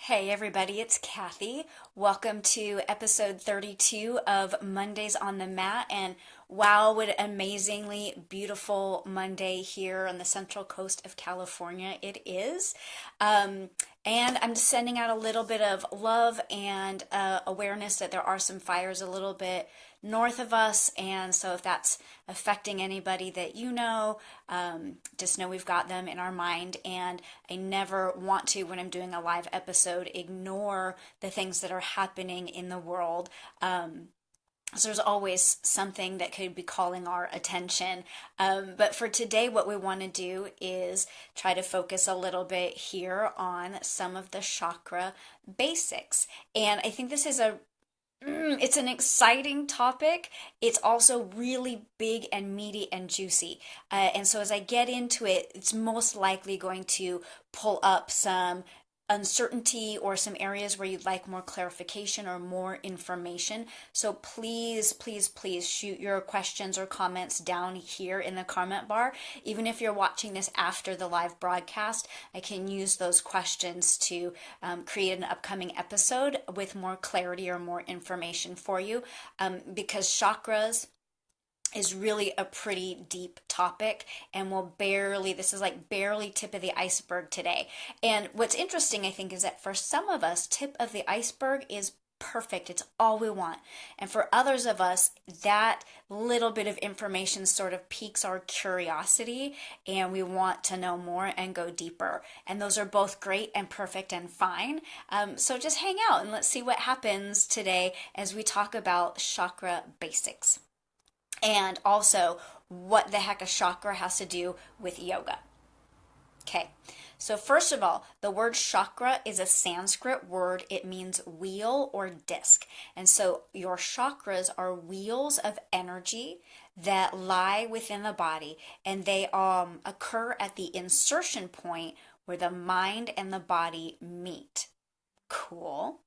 Hey everybody, it's Kathy. Welcome to episode 32 of Mondays on the Mat. And wow, what an amazingly beautiful Monday here on the central coast of California it is. Um, and I'm just sending out a little bit of love and awareness that there are some fires a little bit north of us. And so if that's affecting anybody that you know, just know we've got them in our mind. And I never want to, when I'm doing a live episode, ignore the things that are happening in the world. So there's always something that could be calling our attention. But for today, what we want to do is try to focus a little bit here on some of the chakra basics. And I think this is it's an exciting topic. It's also really big and meaty and juicy. And so as I get into it, it's most likely going to pull up some uncertainty or some areas where you'd like more clarification or more information. So please, please, please shoot your questions or comments down here in the comment bar. Even if you're watching this after the live broadcast, I can use those questions to create an upcoming episode with more clarity or more information for you, because chakras is really a pretty deep topic, and this is like barely tip of the iceberg today. And what's interesting, I think, is that for some of us, tip of the iceberg is perfect. It's all we want. And for others of us, that little bit of information sort of piques our curiosity and we want to know more and go deeper. And those are both great and perfect and fine. So just hang out and let's see what happens today as we talk about chakra basics. And also, what the heck a chakra has to do with yoga. Okay, so first of all, the word chakra is a Sanskrit word. It means wheel or disc. And so your chakras are wheels of energy that lie within the body, and they occur at the insertion point where the mind and the body meet. Cool.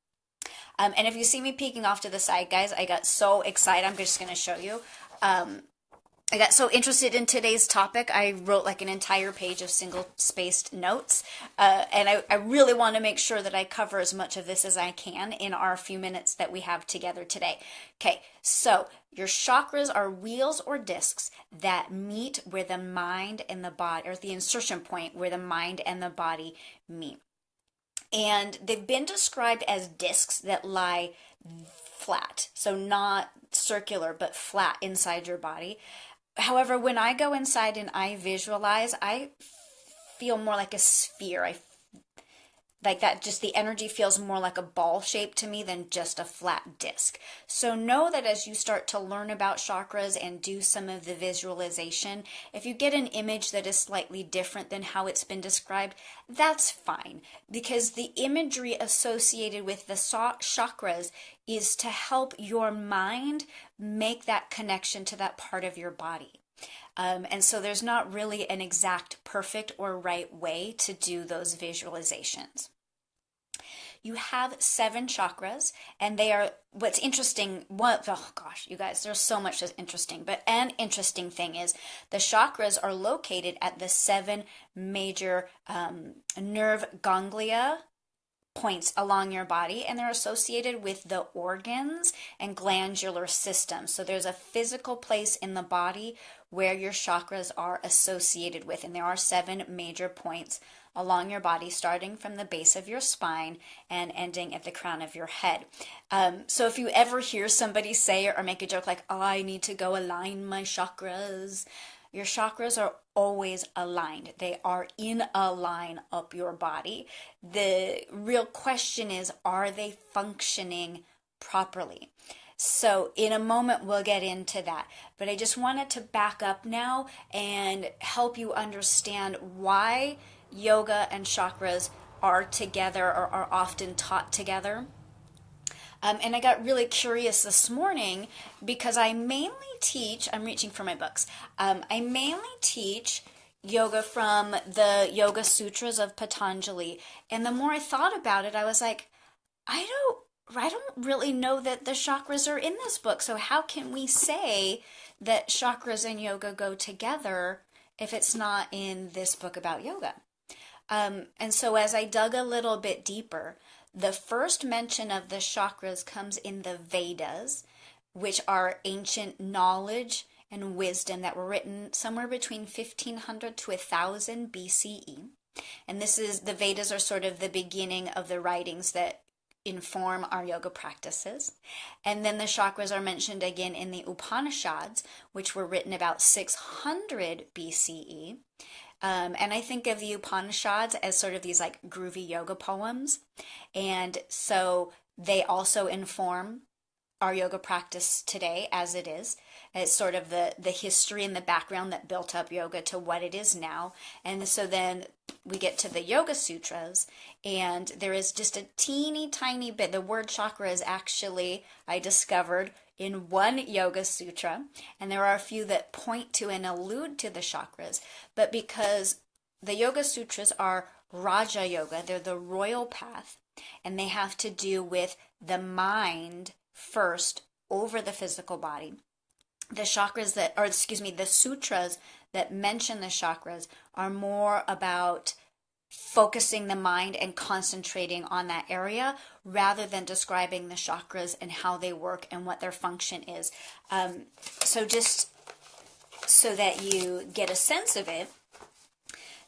And if you see me peeking off to the side, guys, I got so excited. I'm just going to show you. I got so interested in today's topic, I wrote like an entire page of single-spaced notes. And I really want to make sure that I cover as much of this as I can in our few minutes that we have together today. Okay, so your chakras are wheels or discs that meet where the mind and the body, or the insertion point where the mind and the body meet. And they've been described as discs that lie flat, so not circular, but flat inside your body. However, when I go inside and I visualize, I feel more like a sphere. Like that, just the energy feels more like a ball shape to me than just a flat disc. So know that as you start to learn about chakras and do some of the visualization, if you get an image that is slightly different than how it's been described, that's fine, because the imagery associated with the chakras is to help your mind make that connection to that part of your body. And so there's not really an exact perfect or right way to do those visualizations. You have 7 chakras, and they are, what's interesting, oh gosh, you guys, there's so much that's interesting, but an interesting thing is the chakras are located at the 7 major nerve ganglia points along your body, and they're associated with the organs and glandular system. So there's a physical place in the body where your chakras are associated with, and there are 7 major points along your body, starting from the base of your spine and ending at the crown of your head. So if you ever hear somebody say or make a joke like, oh, I need to go align my chakras, your chakras are always aligned. They are in a line up your body. The real question is, are they functioning properly? So in a moment, we'll get into that. But I just wanted to back up now and help you understand why yoga and chakras are together or are often taught together. And I got really curious this morning because I mainly teach, I'm reaching for my books, I mainly teach yoga from the Yoga Sutras of Patanjali. And the more I thought about it, I was like, I don't really know that the chakras are in this book. So how can we say that chakras and yoga go together if it's not in this book about yoga? And so as I dug a little bit deeper, The first mention of the chakras comes in the Vedas, which are ancient knowledge and wisdom that were written somewhere between 1500 to 1000 BCE. And this is, the Vedas are sort of the beginning of the writings that inform our yoga practices. And then the chakras are mentioned again in the Upanishads, which were written about 600 BCE. And I think of the Upanishads as sort of these like groovy yoga poems. And so they also inform our yoga practice today as it is. It's sort of the history and the background that built up yoga to what it is now. And so then we get to the Yoga Sutras, and there is just a teeny tiny bit. The word chakra is actually, I discovered, in one Yoga Sutra, and there are a few that point to and allude to the chakras. But because the Yoga Sutras are Raja Yoga, they're the royal path, and they have to do with the mind first over the physical body. The chakras that, or excuse me, the sutras that mention the chakras are more about focusing the mind and concentrating on that area rather than describing the chakras and how they work and what their function is. So just so that you get a sense of it,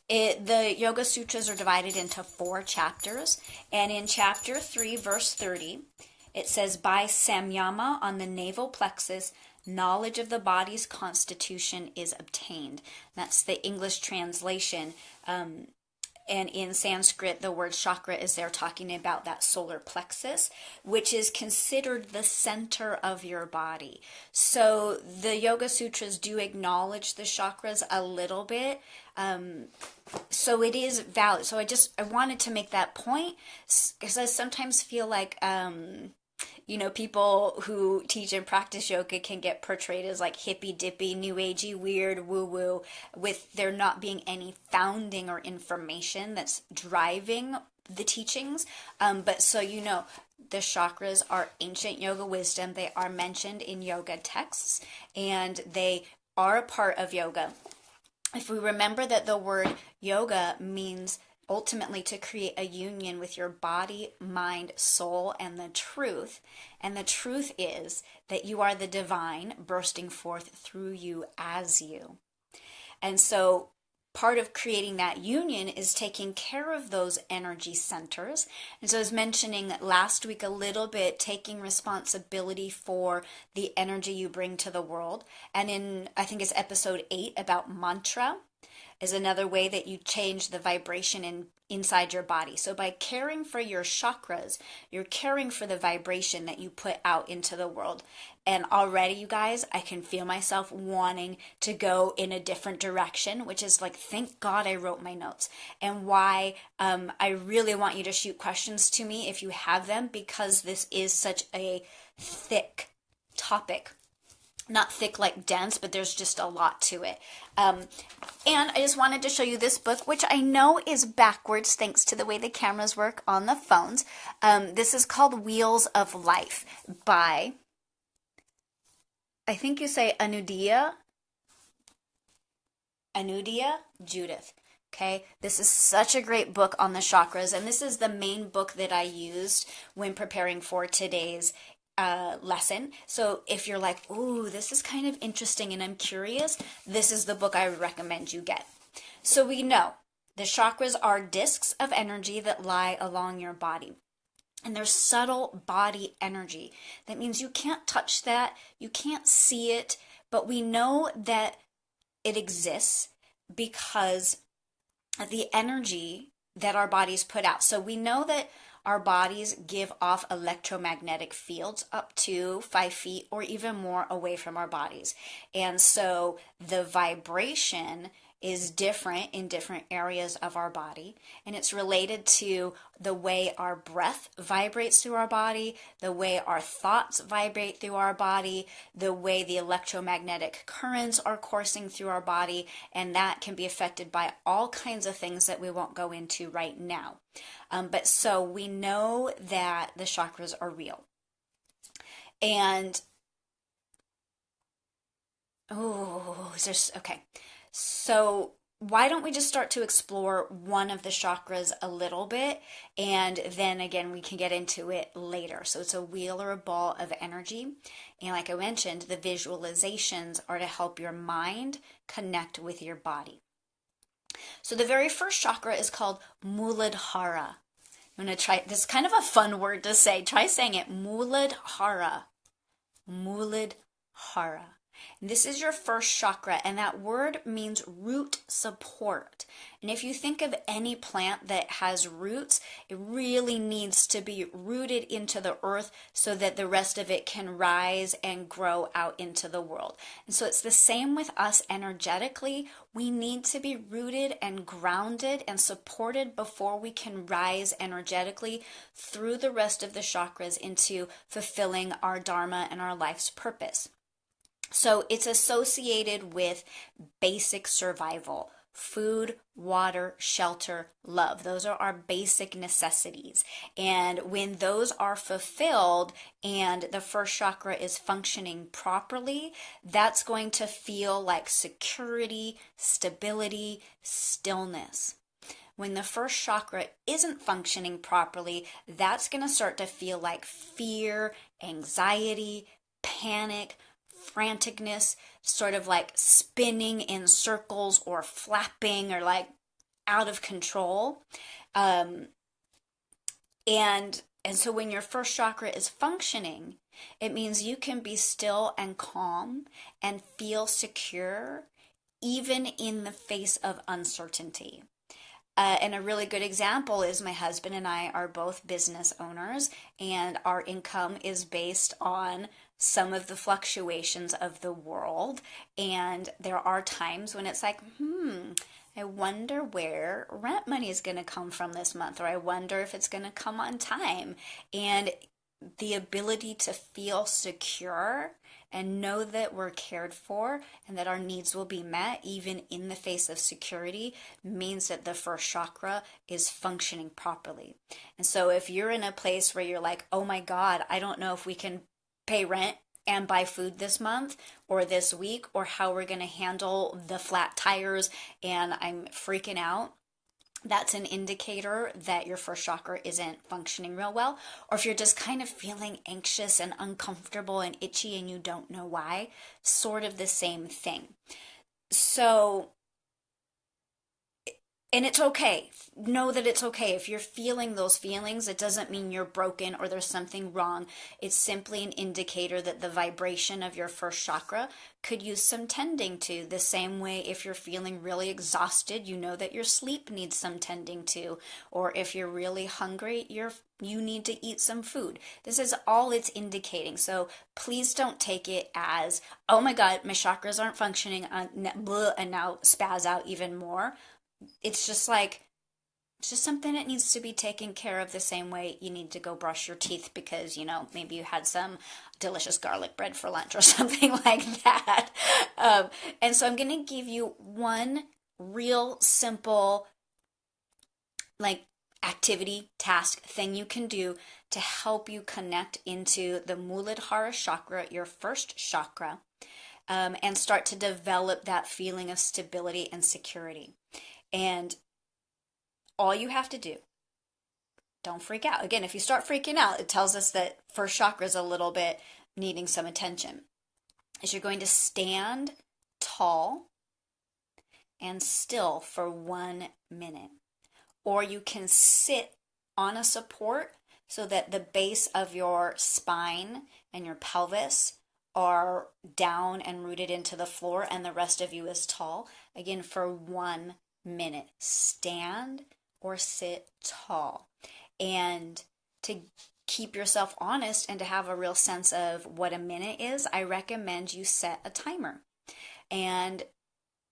the Yoga Sutras are divided into 4 chapters. And in chapter 3, verse 30, it says, by samyama on the navel plexus, knowledge of the body's constitution is obtained. That's the English translation. And in Sanskrit, the word chakra is there talking about that solar plexus, which is considered the center of your body. So the Yoga Sutras do acknowledge the chakras a little bit. So it is valid. So I wanted to make that point because I sometimes feel like, people who teach and practice yoga can get portrayed as like hippy dippy, new agey, weird, woo woo, with there not being any founding or information that's driving the teachings. But so the chakras are ancient yoga wisdom. They are mentioned in yoga texts, and they are a part of yoga. If we remember that the word yoga means ultimately to create a union with your body, mind, soul, and the truth. And the truth is that you are the divine bursting forth through you as you. And so part of creating that union is taking care of those energy centers. And so I was mentioning last week a little bit, taking responsibility for the energy you bring to the world. And in, I think it's episode 8 about mantra, is another way that you change the vibration inside your body. So by caring for your chakras, you're caring for the vibration that you put out into the world. And already, you guys, I can feel myself wanting to go in a different direction, which is like, thank God I wrote my notes. And why I really want you to shoot questions to me if you have them, because this is such a thick topic. Not thick like dense, but there's just a lot to it. And I just wanted to show you this book, which I know is backwards thanks to the way the cameras work on the phones. This is called Wheels of Life by, I think you say Anudia Judith. Okay, this is such a great book on the chakras, and this is the main book that I used when preparing for today's lesson. So if you're like, ooh, this is kind of interesting and I'm curious, this is the book I would recommend you get. So we know the chakras are discs of energy that lie along your body. And there's subtle body energy. That means you can't touch that, you can't see it, but we know that it exists because of the energy that our bodies put out. So we know that our bodies give off electromagnetic fields up to 5 feet or even more away from our bodies. And so the vibration is different in different areas of our body, and it's related to the way our breath vibrates through our body, the way our thoughts vibrate through our body, the way the electromagnetic currents are coursing through our body, and that can be affected by all kinds of things that we won't go into right now. But so we know that the chakras are real. And okay. So why don't we just start to explore one of the chakras a little bit, and then again we can get into it later. So it's a wheel or a ball of energy, and like I mentioned, the visualizations are to help your mind connect with your body. So the very first chakra is called Muladhara. I'm going to try, this is kind of a fun word to say. Try saying it, Muladhara. Muladhara. And this is your first chakra, and that word means root support. And if you think of any plant that has roots, it really needs to be rooted into the earth so that the rest of it can rise and grow out into the world. And so it's the same with us energetically. We need to be rooted and grounded and supported before we can rise energetically through the rest of the chakras into fulfilling our dharma and our life's purpose. So it's associated with basic survival: food, water, shelter, love. Those are our basic necessities. And when those are fulfilled and the first chakra is functioning properly, that's going to feel like security, stability, stillness. When the first chakra isn't functioning properly, that's going to start to feel like fear, anxiety, panic, franticness, sort of like spinning in circles or flapping or like out of control. And so when your first chakra is functioning, it means you can be still and calm and feel secure even in the face of uncertainty. And a really good example is my husband and I are both business owners, and our income is based on some of the fluctuations of the world. And there are times when it's like, I wonder where rent money is going to come from this month, or I wonder if it's going to come on time. And the ability to feel secure and know that we're cared for and that our needs will be met even in the face of security means that the first chakra is functioning properly. And so if you're in a place where you're like, oh my God, I don't know if we can pay rent and buy food this month or this week, or how we're going to handle the flat tires, and I'm freaking out, that's an indicator that your first chakra isn't functioning real well. Or if you're just kind of feeling anxious and uncomfortable and itchy and you don't know why, sort of the same thing. So, and it's okay. Know that it's okay. If you're feeling those feelings, it doesn't mean you're broken or there's something wrong. It's simply an indicator that the vibration of your first chakra could use some tending to. The same way if you're feeling really exhausted, you know that your sleep needs some tending to. Or if you're really hungry, you need to eat some food. This is all it's indicating. So please don't take it as, oh my God, my chakras aren't functioning, and now spaz out even more. It's just like, it's just something that needs to be taken care of the same way you need to go brush your teeth because, maybe you had some delicious garlic bread for lunch or something like that. And so I'm going to give you one real simple, like, activity, task, thing you can do to help you connect into the Muladhara chakra, your first chakra, and start to develop that feeling of stability and security. And all you have to do, don't freak out. Again, if you start freaking out, it tells us that first chakra is a little bit needing some attention. Is you're going to stand tall and still for 1 minute. Or you can sit on a support so that the base of your spine and your pelvis are down and rooted into the floor and the rest of you is tall. Again, for 1 minute. Stand or sit tall. And to keep yourself honest and to have a real sense of what a minute is, I recommend you set a timer and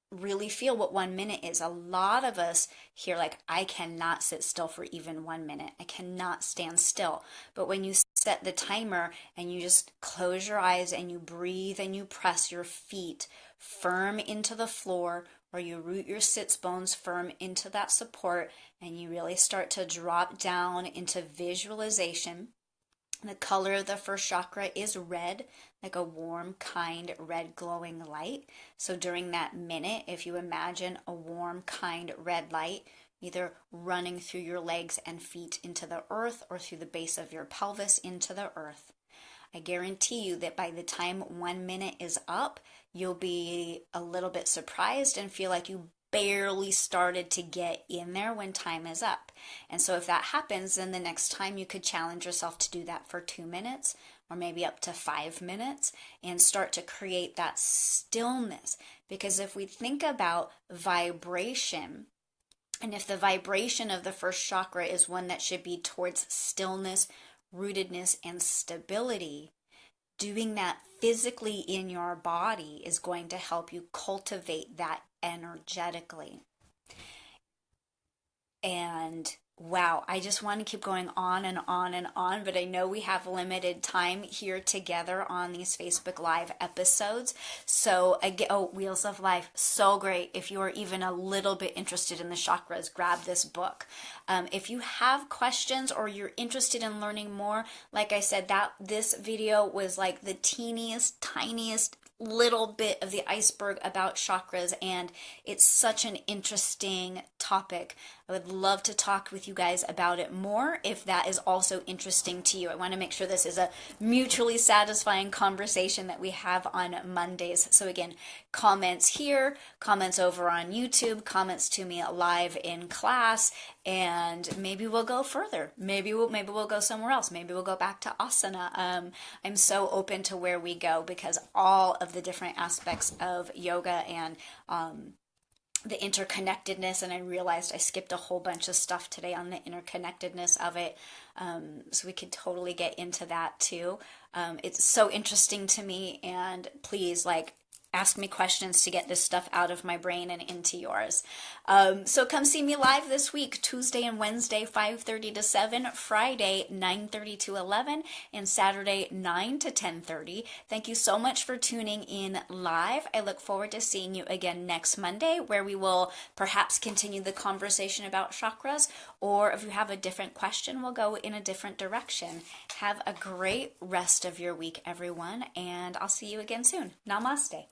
really feel what 1 minute is. A lot of us here, like, I cannot sit still for even 1 minute. I cannot stand still. But when you set the timer and you just close your eyes and you breathe and you press your feet firm into the floor, or you root your sits bones firm into that support, and you really start to drop down into visualization The color of the first chakra is red, like a warm, kind, red glowing light. So during that minute, if you imagine a warm, kind red light, either running through your legs and feet into the earth or through the base of your pelvis into the earth, I guarantee you that by the time 1 minute is up, you'll be a little bit surprised and feel like you barely started to get in there when time is up. And so if that happens, then the next time you could challenge yourself to do that for 2 minutes or maybe up to 5 minutes and start to create that stillness. Because if we think about vibration, and if the vibration of the first chakra is one that should be towards stillness, rootedness, and stability, doing that physically in your body is going to help you cultivate that energetically. And wow, I just want to keep going on and on and on, but I know we have limited time here together on these Facebook Live episodes. So, again, oh, Wheels of Life, so great. If you are even a little bit interested in the chakras, grab this book. If you have questions or you're interested in learning more, like I said, that this video was like the teeniest, tiniest little bit of the iceberg about chakras, and it's such an interesting topic. I would love to talk with you guys about it more if that is also interesting to you. I want to make sure this is a mutually satisfying conversation that we have on Mondays. So again, comments here, comments over on YouTube, comments to me live in class, and maybe we'll go further. Maybe we'll go somewhere else. Maybe we'll go back to asana. I'm so open to where we go because all of the different aspects of yoga and the interconnectedness, and I realized I skipped a whole bunch of stuff today on the interconnectedness of it, so we could totally get into that too. It's so interesting to me, and please, ask me questions to get this stuff out of my brain and into yours. So come see me live this week, Tuesday and Wednesday, 5:30 to 7, Friday, 9:30 to 11, and Saturday, 9 to 10:30. Thank you so much for tuning in live. I look forward to seeing you again next Monday, where we will perhaps continue the conversation about chakras, or if you have a different question, we'll go in a different direction. Have a great rest of your week, everyone, and I'll see you again soon. Namaste.